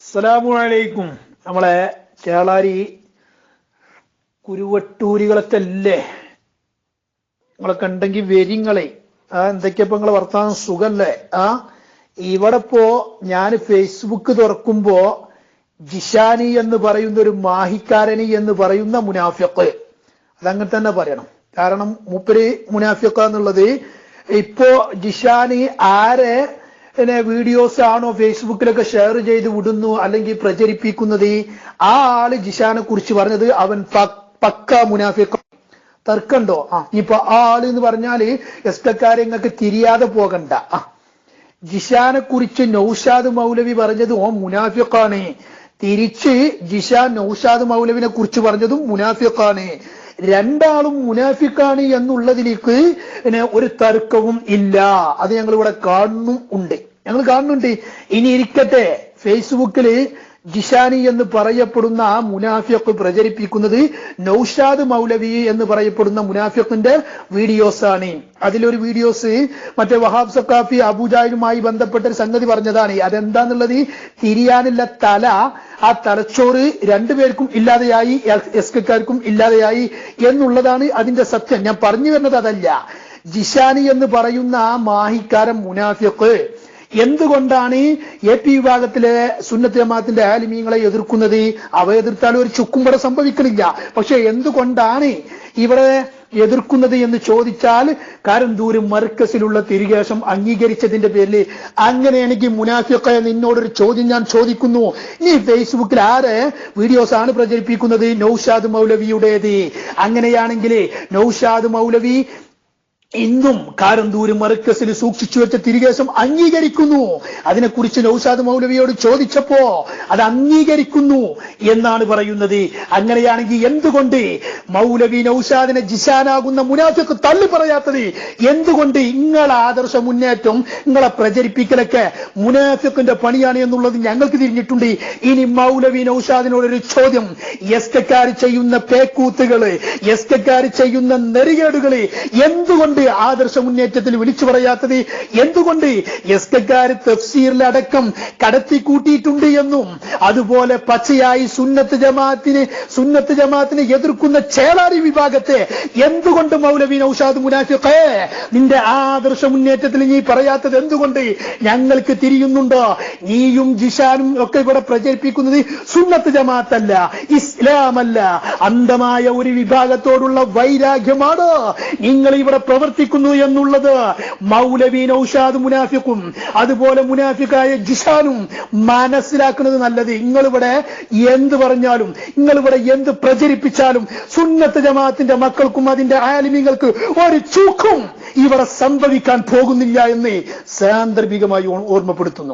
അസ്സലാമലൈക്കും. നമ്മളെ ചേളാരി കുരുവട്ടൂരികളൊക്കെ അല്ലേ? നിങ്ങളൊക്കെ ഉണ്ടെങ്കിൽ വരിങ്ങളെ. എന്തൊക്കെയപ്പോ നിങ്ങളെ വർത്താനം സുഖല്ലേ? ഇവിടെ ഇപ്പോ ഞാൻ ഫേസ്ബുക്ക് തുറക്കുമ്പോ ജിഷാനി എന്ന് പറയുന്ന ഒരു മാഹിക്കാരനി എന്ന് പറയുന്ന മുനാഫിഖ്, അതങ്ങനെ തന്നെ പറയണം. കാരണം മൂപ്പര് മുനാഫിഖ് എന്നുള്ളത് ഇപ്പോ ജിഷാനി ആരെ വീഡിയോസ് ആണോ ഫേസ്ബുക്കിലൊക്കെ ഷെയർ ചെയ്ത് വിടുന്നു അല്ലെങ്കിൽ പ്രചരിപ്പിക്കുന്നത്, ആ ആള് ജിഷാനെ കുറിച്ച് പറഞ്ഞത് അവൻ പക്ക മുനാഫിഖ്. തർക്കണ്ടോ? ഇപ്പൊ ആ ആള് എന്ന് പറഞ്ഞാല് എസ്തക്കാരെ നിങ്ങൾക്ക് തിരിയാതെ പോകണ്ട. ജിഷാനെ കുറിച്ച് നൗഷാദ് മൗലവി പറഞ്ഞത് ഓ മുനാഫിഖാണ്, തിരിച്ച് ജിഷാൻ നൗഷാദ് മൗലവിനെ കുറിച്ച് പറഞ്ഞതും മുനാഫിഖാണ്. രണ്ടാളും മുനാഫിഖാണ് എന്നുള്ളതിലേക്ക് ഒരു തർക്കവും ഇല്ല. അത് ഞങ്ങൾ ഇവിടെ കാണുന്നുണ്ട്. ഇനി ഇരിക്കട്ടെ, ഫേസ്ബുക്കില് ജിഷാനി എന്ന് പറയപ്പെടുന്ന ആ മുനാഫിഖ് പ്രചരിപ്പിക്കുന്നത് നൗഷാദ് മൗലവി എന്ന് പറയപ്പെടുന്ന മുനാഫിഖിന്റെ വീഡിയോസ് ആണ്. അതിലൊരു വീഡിയോസ് മറ്റേ വഹാബ് സഖാഫി അബൂജാഹിലുമായി ബന്ധപ്പെട്ട ഒരു സംഗതി പറഞ്ഞതാണ്. അതെന്താന്നുള്ളത്, തിരിയാനുള്ള തല, ആ തലച്ചോറ് രണ്ടുപേർക്കും ഇല്ലാതെയായി, എസ്കക്കാർക്കും ഇല്ലാതെയായി എന്നുള്ളതാണ് അതിന്റെ സത്യം. ഞാൻ പറഞ്ഞു വരുന്നത് അതല്ല. ജിഷാനി എന്ന് പറയുന്ന ആ മാഹിക്കാരൻ മുനാഫിഖ് എന്തുകൊണ്ടാണ് AP വിഭാഗത്തിലെ സുന്നത്ത് ജമാഅത്തിന്റെ ആലിമീങ്ങളെ എതിർക്കുന്നത്? അവ എതിർത്താലും ഒരു ചുക്കുംപട സംഭവിക്കണില്ല. പക്ഷെ എന്തുകൊണ്ടാണ് ഇവിടെ എതിർക്കുന്നത് എന്ന് ചോദിച്ചാൽ, കാരന്തൂര് മർക്കസിലുള്ള തിരികേശം അംഗീകരിച്ചതിന്റെ പേരിൽ. അങ്ങനെയാണെങ്കിൽ മുനാഫിഖ്, നിന്നോടൊരു ചോദ്യം ഞാൻ ചോദിക്കുന്നു. നീ ഫേസ്ബുക്കിൽ ആരെ വീഡിയോസ് ആണ് പ്രചരിപ്പിക്കുന്നത്? നൗഷാദ് മൗലവിയുടേത്. അങ്ങനെയാണെങ്കിൽ നൗഷാദ് മൗലവി ഇന്നും കാരന്തൂര് മർക്കസിൽ സൂക്ഷിച്ചു വെച്ച തിരികേശം അംഗീകരിക്കുന്നു. അതിനെക്കുറിച്ച് നൗഷാദ് മൗലവിയോട് ചോദിച്ചപ്പോ അത് അംഗീകരിക്കുന്നു എന്നാണ് പറയുന്നത്. അങ്ങനെയാണെങ്കിൽ എന്തുകൊണ്ട് മൗലവി നൗഷാദിനെ ജിഷാനാകുന്ന മുനാഫിഖ് തള്ളി പറയാത്തത്? എന്തുകൊണ്ട്? നിങ്ങളെ ആദർശ മുന്നേറ്റം, നിങ്ങളെ പ്രചരിപ്പിക്കലൊക്കെ മുനാഫിഖിന്റെ പണിയാണ് എന്നുള്ളത് ഞങ്ങൾക്ക് തിരിഞ്ഞിട്ടുണ്ട്. ഇനി മൗലവി നൗഷാദിനോടൊരു ചോദ്യം. എസ്കക്കാർ ചെയ്യുന്ന പേക്കൂത്തുകള്, എസ്കക്കാർ ചെയ്യുന്ന നെറികേടുകള് എന്തുകൊണ്ട് ആദർശ മുന്നേറ്റത്തിൽ വിളിച്ചു പറയാത്തത്? എന്തുകൊണ്ട് എസ്കക്കാര് തഫ്സീറിലടക്കം കടത്തിക്കൂട്ടിയിട്ടുണ്ട് എന്നും, അതുപോലെ പച്ചയായി സുന്നത്ത് ജമാഅത്തിനെ എതിർക്കുന്ന ചേളാരി വിഭാഗത്തെ എന്തുകൊണ്ട് മൗലവി നൗഷാദ് മുനാഫിഖേ നിന്റെ ആദർശ മുന്നേറ്റത്തിൽ നീ പറയാത്തത് എന്തുകൊണ്ട്? ഞങ്ങൾക്ക് തിരിയുന്നുണ്ടോ? നീയും ജിഷാനും ഒക്കെ ഇവിടെ പ്രചരിപ്പിക്കുന്നത് സുന്നത്ത് ജമാഅത്തല്ല, ഇസ്ലാമല്ല, അന്ധമായ ഒരു വിഭാഗത്തോടുള്ള വൈരാഗ്യമാണ് നിങ്ങൾ ഇവിടെ പ്രവർത്തിക്കുന്നു എന്നുള്ളത് മൗലവി നൗഷാദ് മുനാഫിഖും അതുപോലെ മുനാഫിഖായ ജിഷാനും മനസ്സിലാക്കുന്നത് നല്ലത്. നിങ്ങളിവിടെ എന്ത് പറഞ്ഞാലും, നിങ്ങളിവിടെ എന്ത് പ്രചരിപ്പിച്ചാലും സുന്നത്ത് ജമാഅത്തിന്റെ മക്കൾക്കും അതിന്റെ ആലിമീങ്ങൾക്ക് ഒരു ചൂക്കും ഇവിടെ സംഭവിക്കാൻ പോകുന്നില്ല എന്ന് സാന്ദർഭികമായി ഓർമ്മപ്പെടുത്തുന്നു.